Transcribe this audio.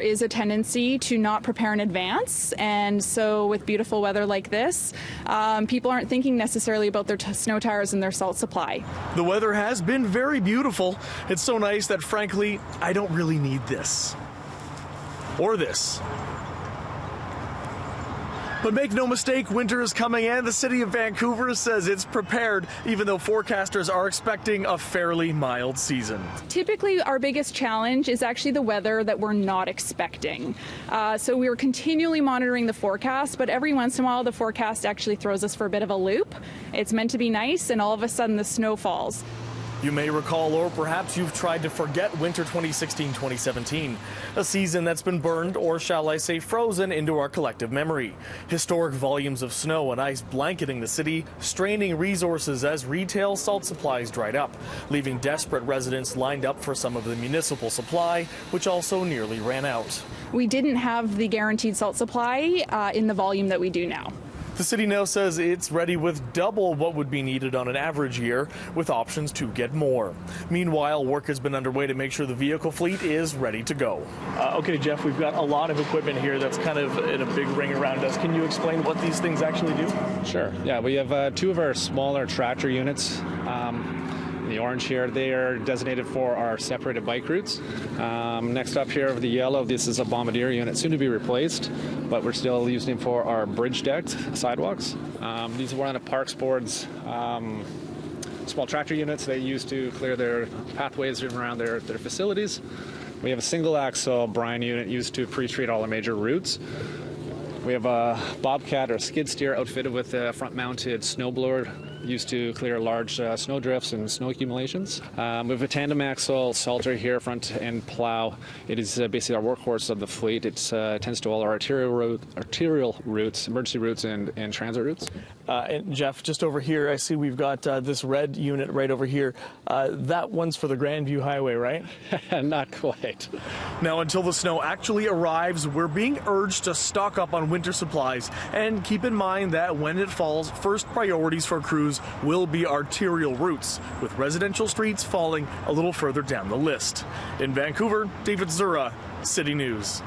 Is a tendency to not prepare in advance, and so with beautiful weather like this, people aren't thinking necessarily about their snow tires and their salt supply. The weather has been very beautiful. It's so nice that, frankly, I don't really need this or this. But make no mistake, winter is coming, and the city of Vancouver says it's prepared, even though forecasters are expecting a fairly mild season. Typically, our biggest challenge is actually the weather that we're not expecting. So we're continually monitoring the forecast, but every once in a while, the forecast actually throws us for a bit of a loop. It's meant to be nice, and all of a sudden, the snow falls. You may recall, or perhaps you've tried to forget winter 2016-2017, a season that's been burned, or shall I say frozen, into our collective memory. Historic volumes of snow and ice blanketing the city, straining resources as retail salt supplies dried up, leaving desperate residents lined up for some of the municipal supply, which also nearly ran out. We didn't have the guaranteed salt supply in the volume that we do now. The city now says it's ready with double what would be needed on an average year, with options to get more. Meanwhile, work has been underway to make sure the vehicle fleet is ready to go. Okay, Jeff, we've got a lot of equipment here that's kind of in a big ring around us. Can you explain what these things actually do? Sure. Yeah, we have two of our smaller tractor units. The orange here, they are designated for our separated bike routes. Next up here, the yellow, this is a bombardier unit, soon to be replaced, but we're still using it for our bridge decked sidewalks. These are one of the Parks Board's small tractor units they use to clear their pathways around their facilities. We have a single axle brine unit used to pre-treat all our major routes. We have a bobcat or skid steer outfitted with a front-mounted snowblower used to clear large snow drifts and snow accumulations. We have a tandem axle salter here, front end plow. It is basically our workhorse of the fleet. It tends to all our arterial routes, emergency routes, and transit routes. And Jeff, just over here, I see we've got this red unit right over here. That one's for the Grandview Highway, right? Not quite. Now, until the snow actually arrives, we're being urged to stock up on winter supplies. And keep in mind that when it falls, first priorities for crews will be arterial routes, with residential streets falling a little further down the list. In Vancouver, David Zura, City News.